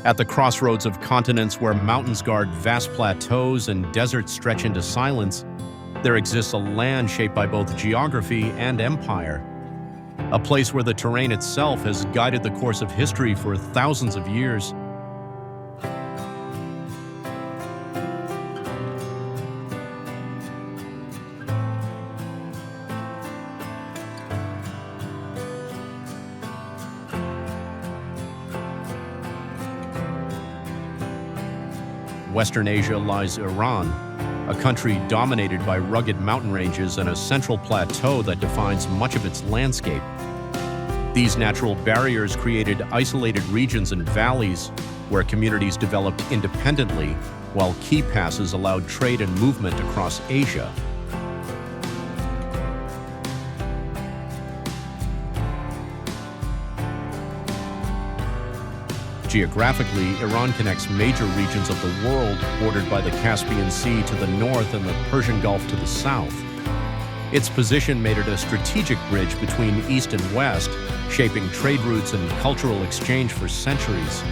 At the crossroads of continents where mountains guard vast plateaus and deserts stretch into silence, there exists a land shaped by both geography and empire. A place where the terrain itself has guided the course of history for thousands of years. Western Asia lies Iran, a country dominated by rugged mountain ranges and a central plateau that defines much of its landscape. These natural barriers created isolated regions and valleys where communities developed independently, while key passes allowed trade and movement across Asia. Geographically, Iran connects major regions of the world bordered by the Caspian Sea to the north and the Persian Gulf to the south. Its position made it a strategic bridge between East and West, shaping trade routes and cultural exchange for centuries.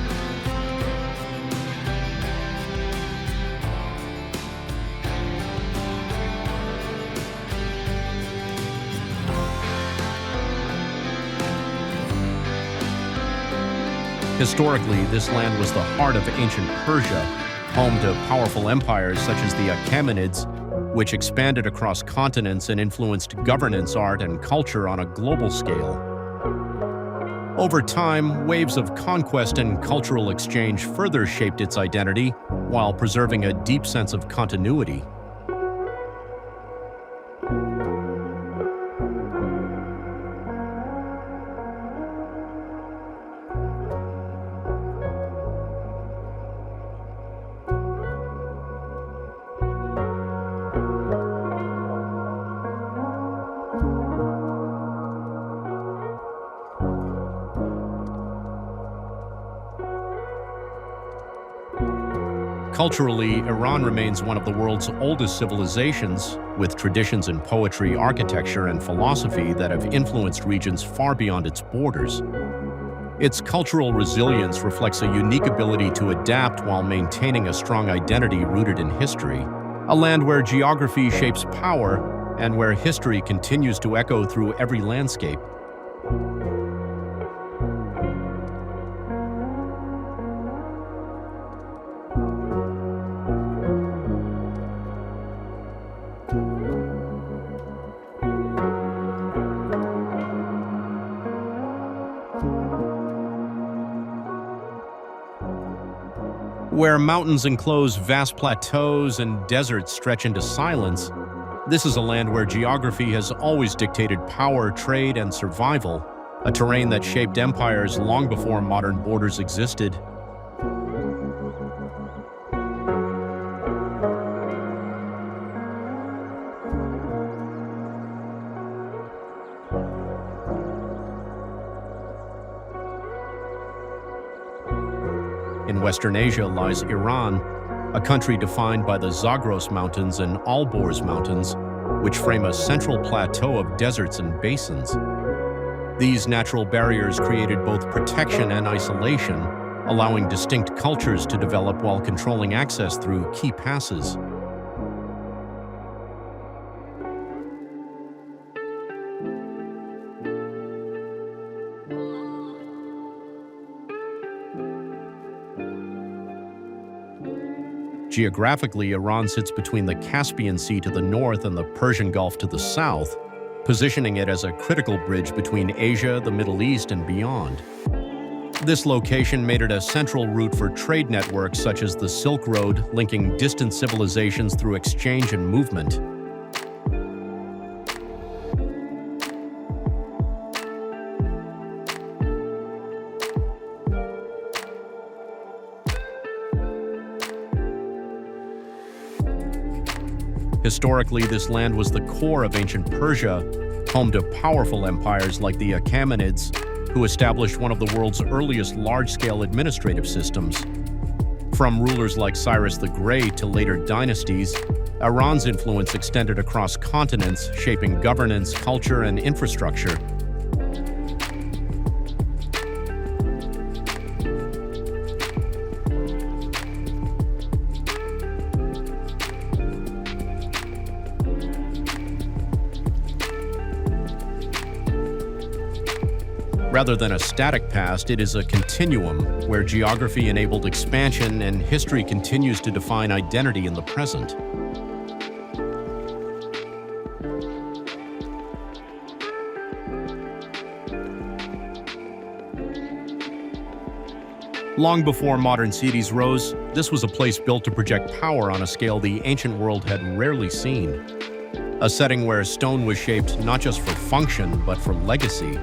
Historically, this land was the heart of ancient Persia, home to powerful empires such as the Achaemenids, which expanded across continents and influenced governance, art, and culture on a global scale. Over time, waves of conquest and cultural exchange further shaped its identity, while preserving a deep sense of continuity. Culturally, Iran remains one of the world's oldest civilizations, with traditions in poetry, architecture, and philosophy that have influenced regions far beyond its borders. Its cultural resilience reflects a unique ability to adapt while maintaining a strong identity rooted in history. A land where geography shapes power and where history continues to echo through every landscape. Where mountains enclose vast plateaus and deserts stretch into silence, this is a land where geography has always dictated power, trade, and survival, a terrain that shaped empires long before modern borders existed. In Western Asia lies Iran, a country defined by the Zagros Mountains and Alborz Mountains, which frame a central plateau of deserts and basins. These natural barriers created both protection and isolation, allowing distinct cultures to develop while controlling access through key passes. Geographically, Iran sits between the Caspian Sea to the north and the Persian Gulf to the south, positioning it as a critical bridge between Asia, the Middle East, and beyond. This location made it a central route for trade networks such as the Silk Road, linking distant civilizations through exchange and movement. Historically, this land was the core of ancient Persia, home to powerful empires like the Achaemenids, who established one of the world's earliest large-scale administrative systems. From rulers like Cyrus the Great to later dynasties, Iran's influence extended across continents, shaping governance, culture, and infrastructure. Rather than a static past, it is a continuum where geography enabled expansion and history continues to define identity in the present. Long before modern cities rose, this was a place built to project power on a scale the ancient world had rarely seen. A setting where stone was shaped not just for function, but for legacy.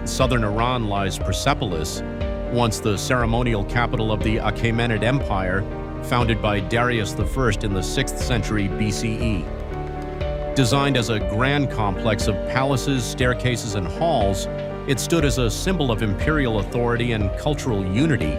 In southern Iran lies Persepolis, once the ceremonial capital of the Achaemenid Empire, founded by Darius I in the 6th century BCE. Designed as a grand complex of palaces, staircases, and halls, it stood as a symbol of imperial authority and cultural unity.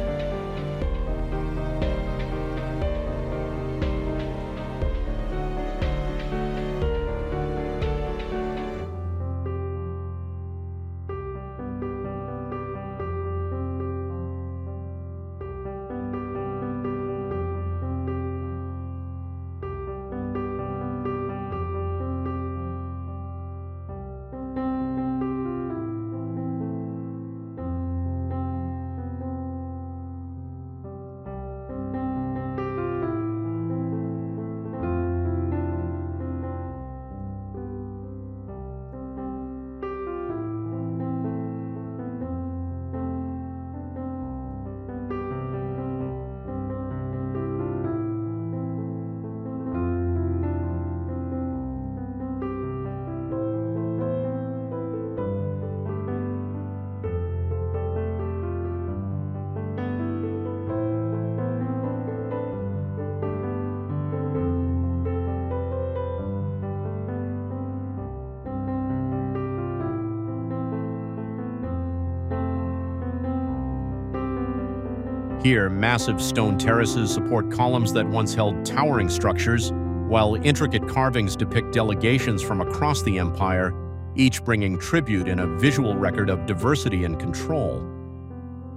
Here, massive stone terraces support columns that once held towering structures, while intricate carvings depict delegations from across the empire, each bringing tribute in a visual record of diversity and control.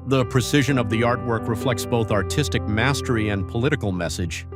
The precision of the artwork reflects both artistic mastery and political message.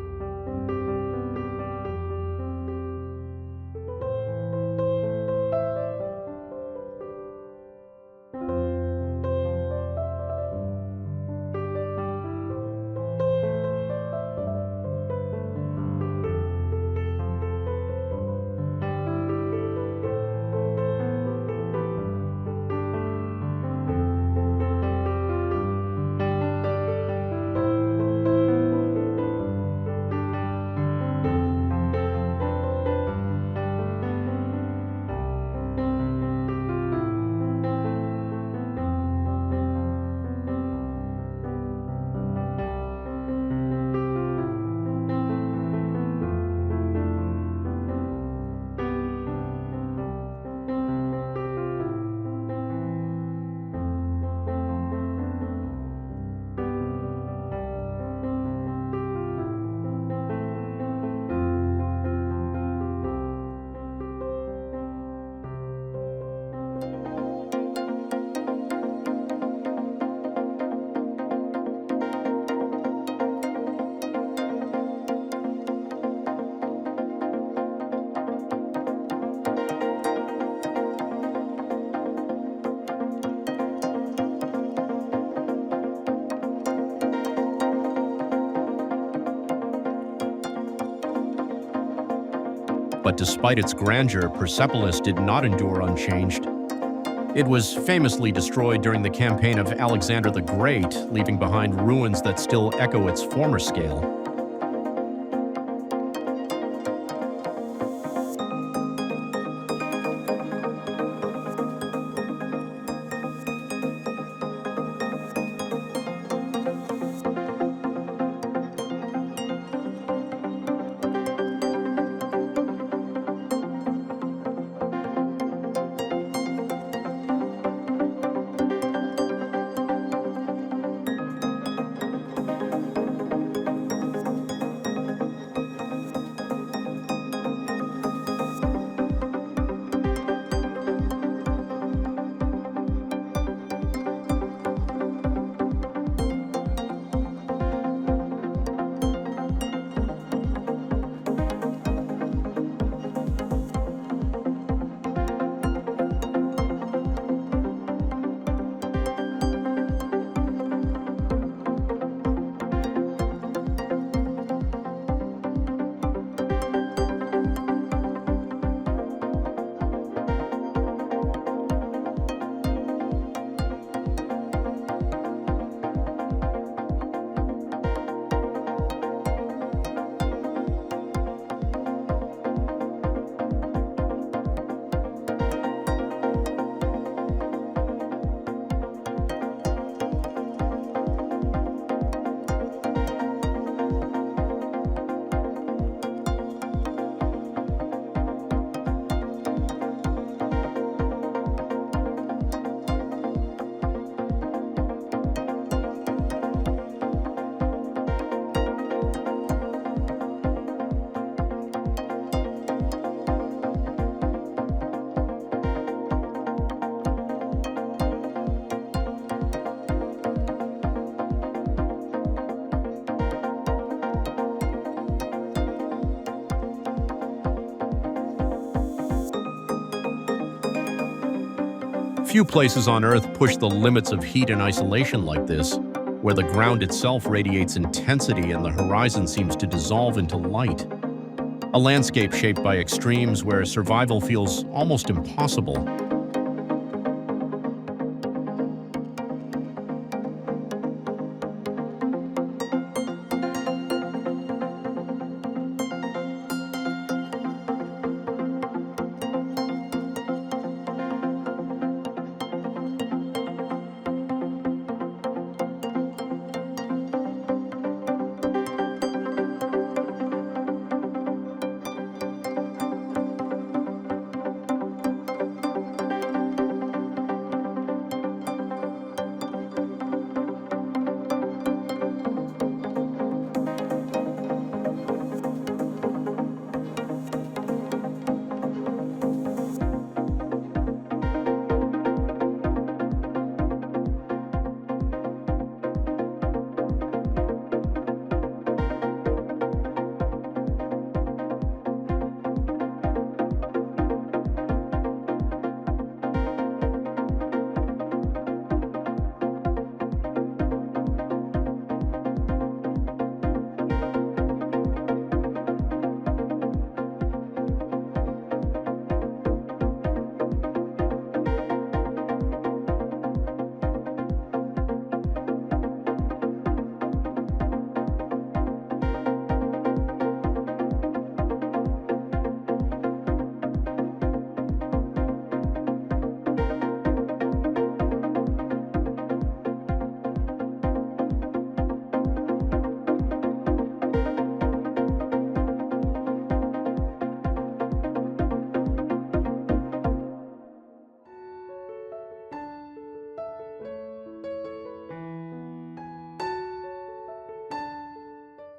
But despite its grandeur, Persepolis did not endure unchanged. It was famously destroyed during the campaign of Alexander the Great, leaving behind ruins that still echo its former scale. Few places on Earth push the limits of heat and isolation like this, where the ground itself radiates intensity and the horizon seems to dissolve into light. A landscape shaped by extremes where survival feels almost impossible.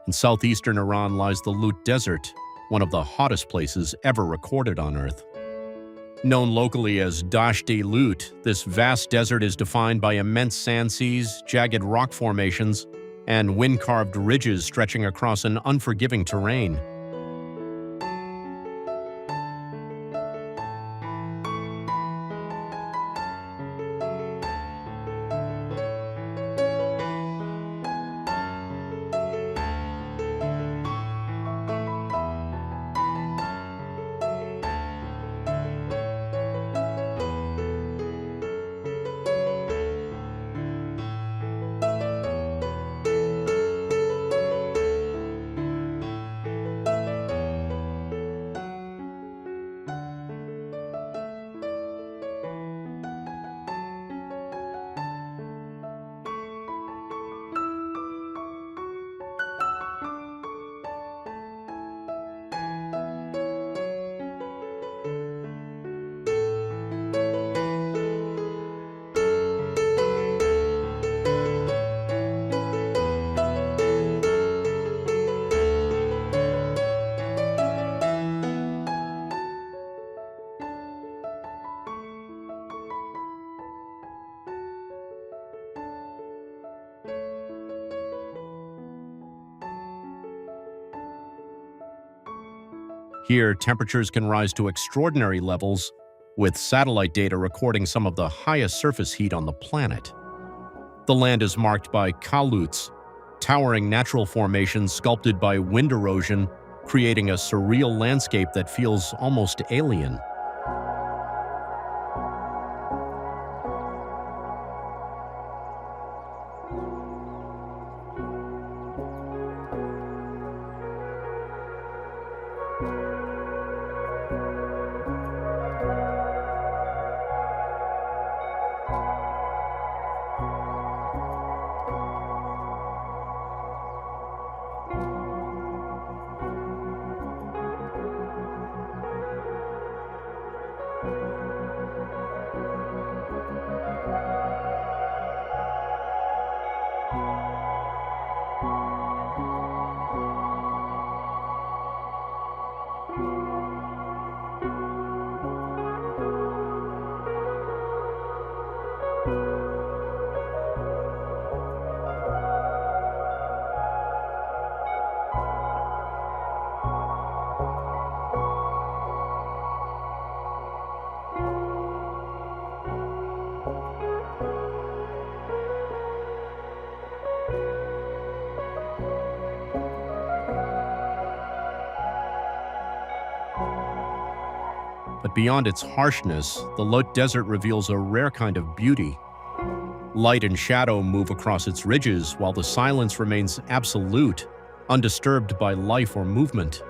In southeastern Iran lies the Lut Desert, one of the hottest places ever recorded on Earth. Known locally as Dasht-e Lut, this vast desert is defined by immense sand seas, jagged rock formations, and wind-carved ridges stretching across an unforgiving terrain. Here, temperatures can rise to extraordinary levels, with satellite data recording some of the highest surface heat on the planet. The land is marked by caloutes, towering natural formations sculpted by wind erosion, creating a surreal landscape that feels almost alien. But beyond its harshness, the Lot Desert reveals a rare kind of beauty. Light and shadow move across its ridges, while the silence remains absolute, undisturbed by life or movement.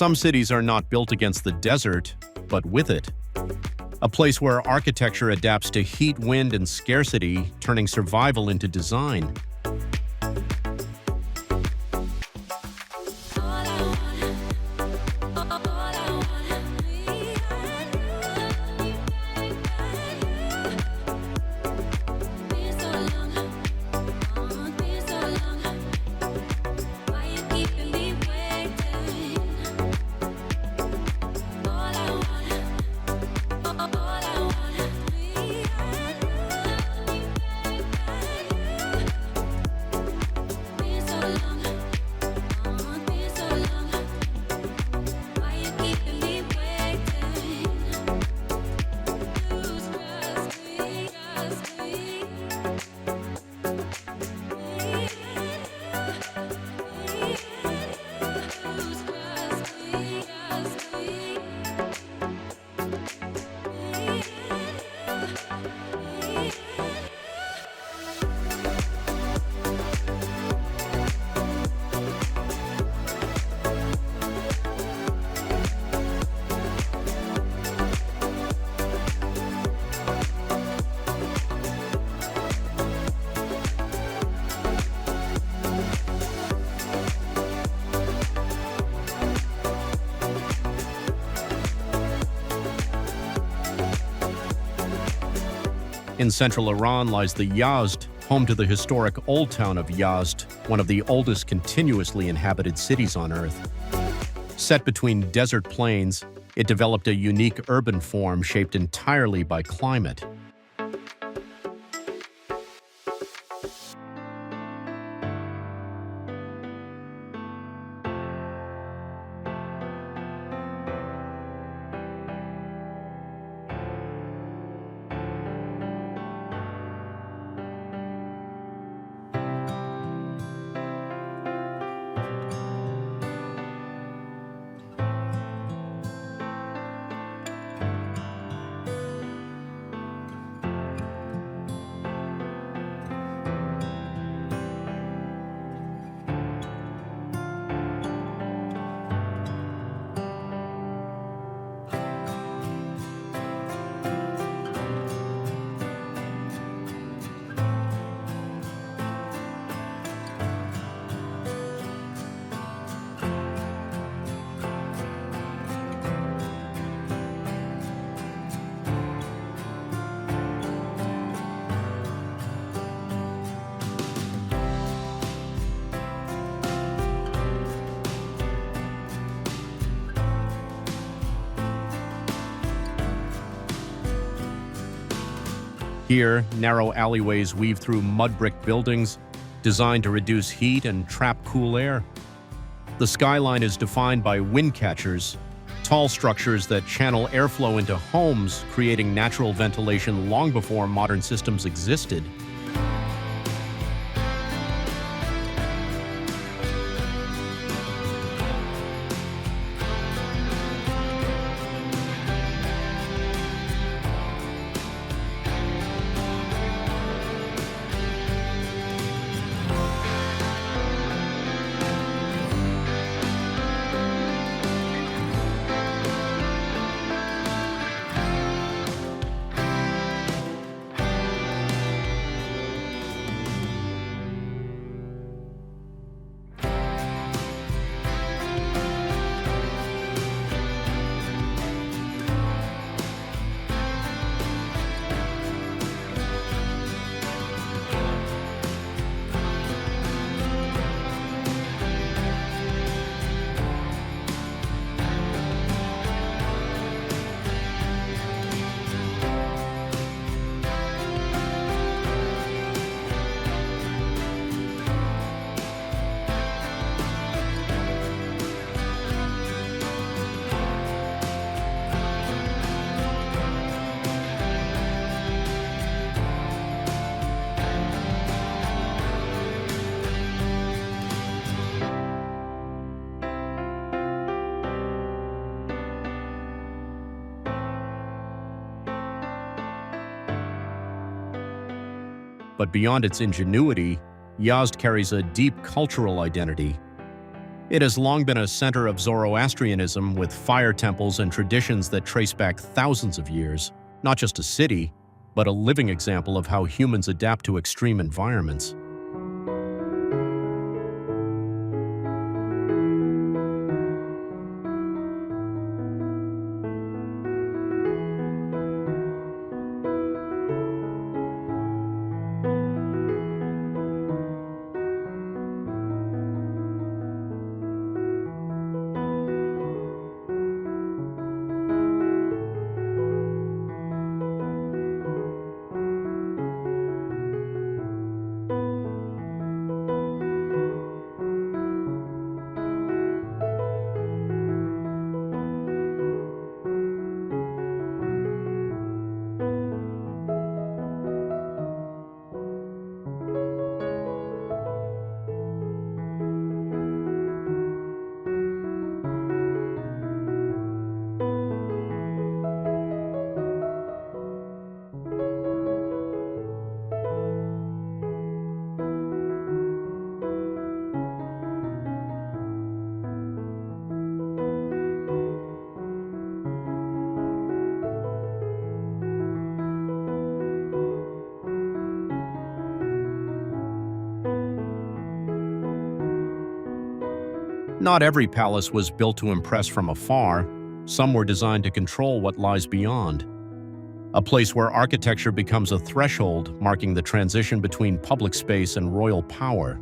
Some cities are not built against the desert, but with it. A place where architecture adapts to heat, wind, and scarcity, turning survival into design. In central Iran lies the Yazd, home to the historic Old Town of Yazd, one of the oldest continuously inhabited cities on Earth. Set between desert plains, it developed a unique urban form shaped entirely by climate. Here, narrow alleyways weave through mud brick buildings designed to reduce heat and trap cool air. The skyline is defined by wind catchers, tall structures that channel airflow into homes, creating natural ventilation long before modern systems existed. But beyond its ingenuity, Yazd carries a deep cultural identity. It has long been a center of Zoroastrianism with fire temples and traditions that trace back thousands of years, not just a city, but a living example of how humans adapt to extreme environments. Not every palace was built to impress from afar. Some were designed to control what lies beyond. A place where architecture becomes a threshold, marking the transition between public space and royal power.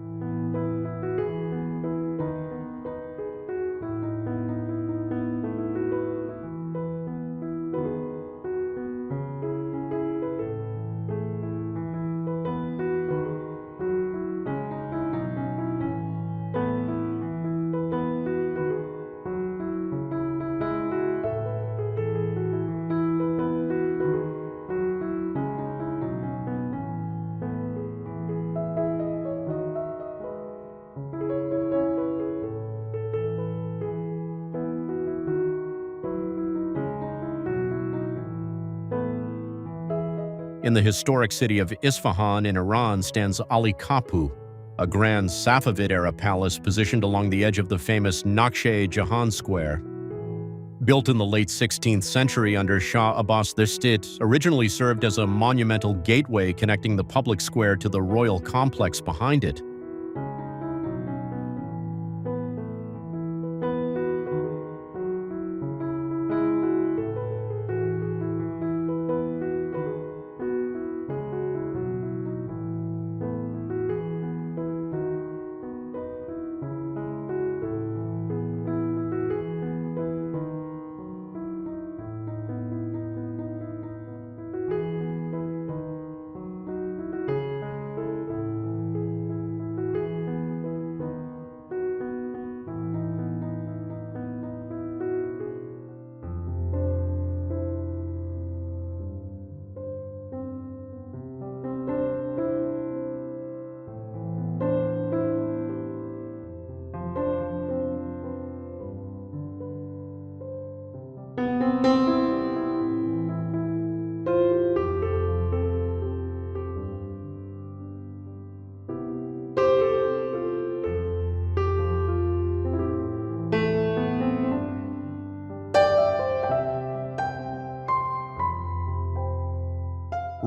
In the historic city of Isfahan in Iran stands Ali Kapı, a grand Safavid-era palace positioned along the edge of the famous Naksh-e-Jahan Square. Built in the late 16th century under Shah Abbas, it originally served as a monumental gateway connecting the public square to the royal complex behind it.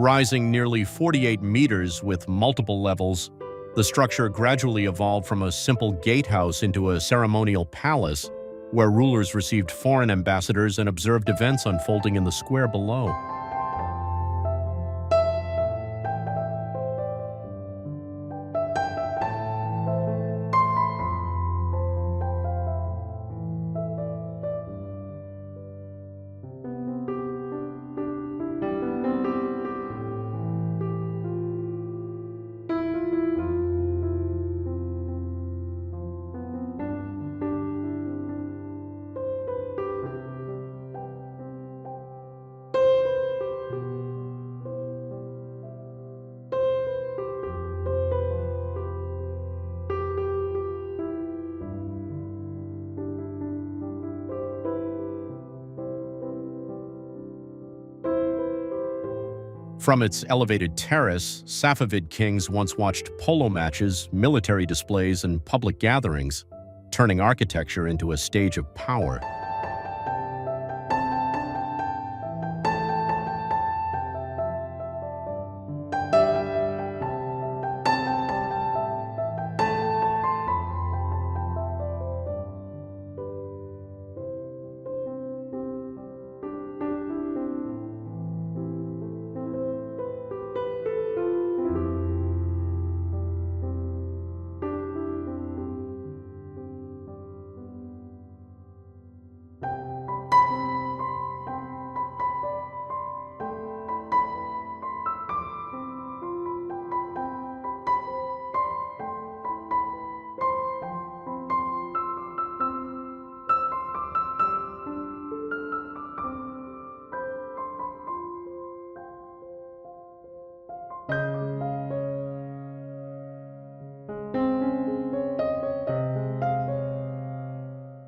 Rising nearly 48 meters with multiple levels, the structure gradually evolved from a simple gatehouse into a ceremonial palace where rulers received foreign ambassadors and observed events unfolding in the square below. From its elevated terrace, Safavid kings once watched polo matches, military displays, and public gatherings, turning architecture into a stage of power.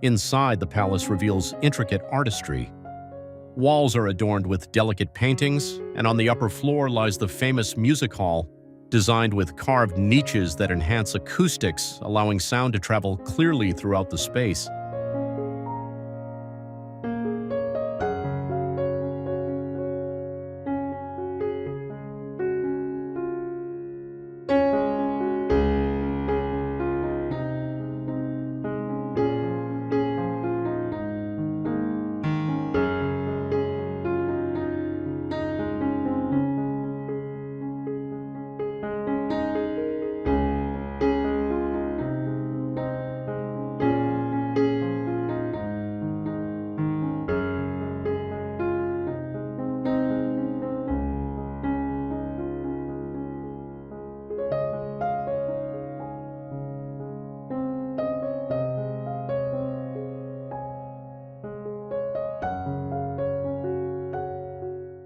Inside, the palace reveals intricate artistry. Walls are adorned with delicate paintings, and on the upper floor lies the famous music hall, designed with carved niches that enhance acoustics, allowing sound to travel clearly throughout the space.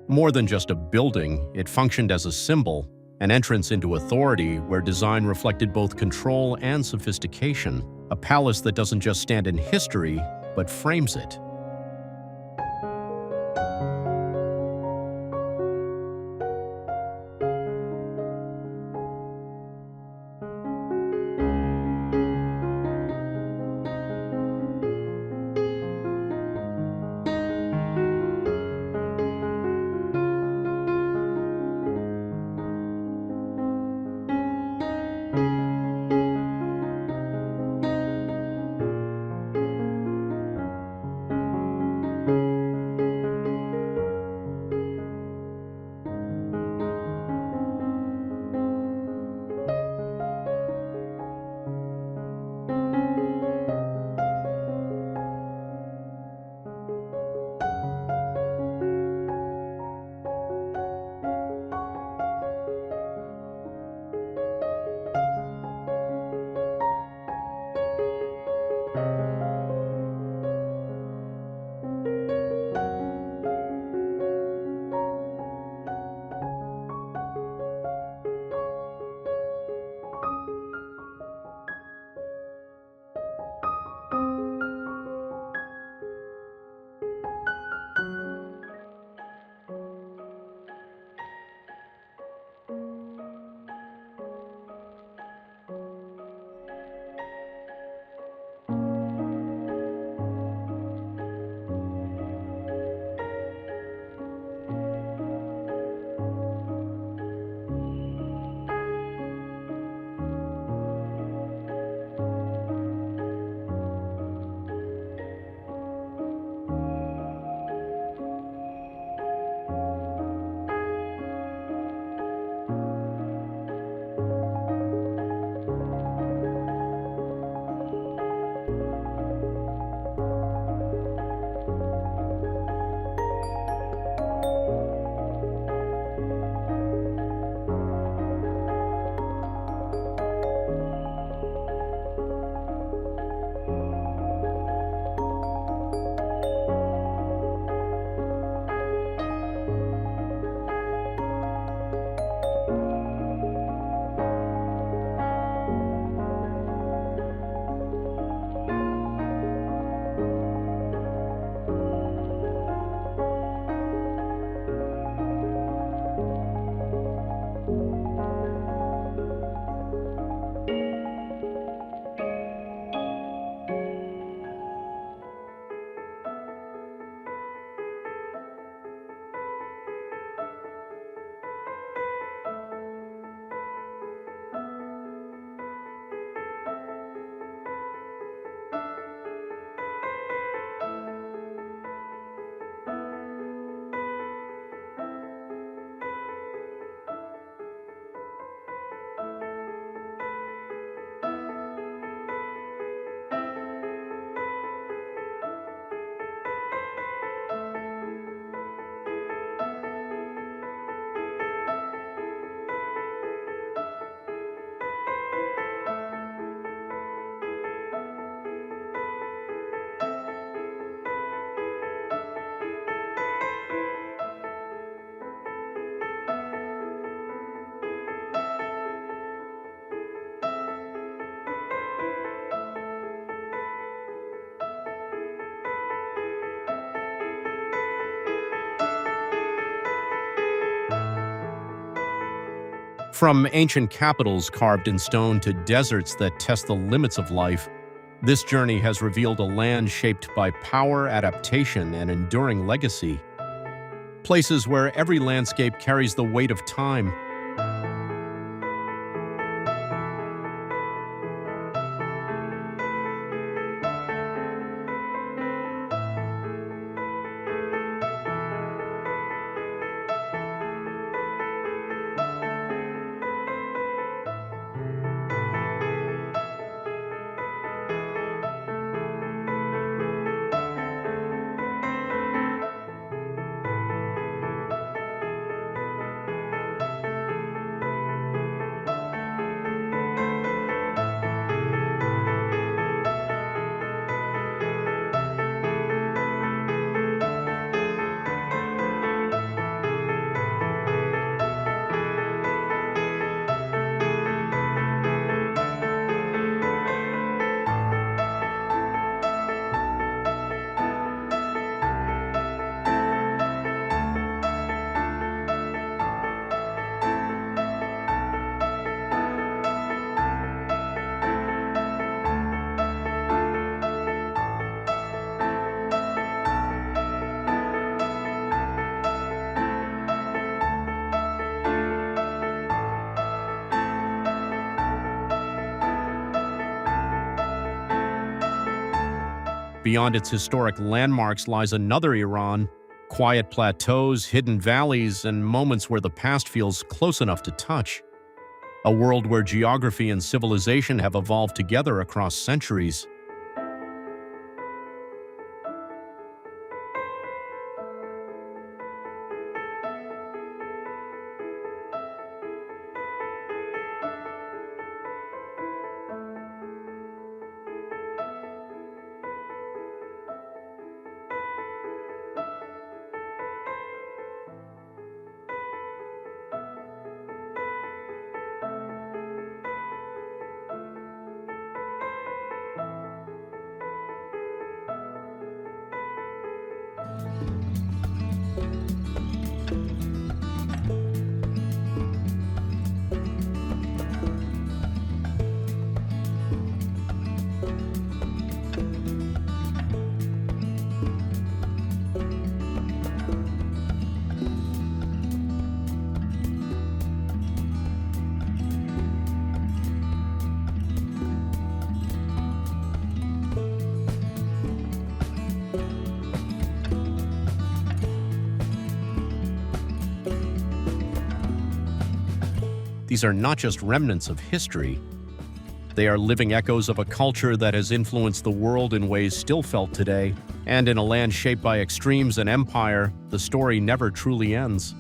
More than just a building, it functioned as a symbol, an entrance into authority where design reflected both control and sophistication, a palace that doesn't just stand in history, but frames it. From ancient capitals carved in stone to deserts that test the limits of life, this journey has revealed a land shaped by power, adaptation, and enduring legacy. Places where every landscape carries the weight of time. Beyond its historic landmarks lies another Iran, quiet plateaus, hidden valleys, and moments where the past feels close enough to touch. A world where geography and civilization have evolved together across centuries. These are not just remnants of history. They are living echoes of a culture that has influenced the world in ways still felt today. And in a land shaped by extremes and empire, the story never truly ends.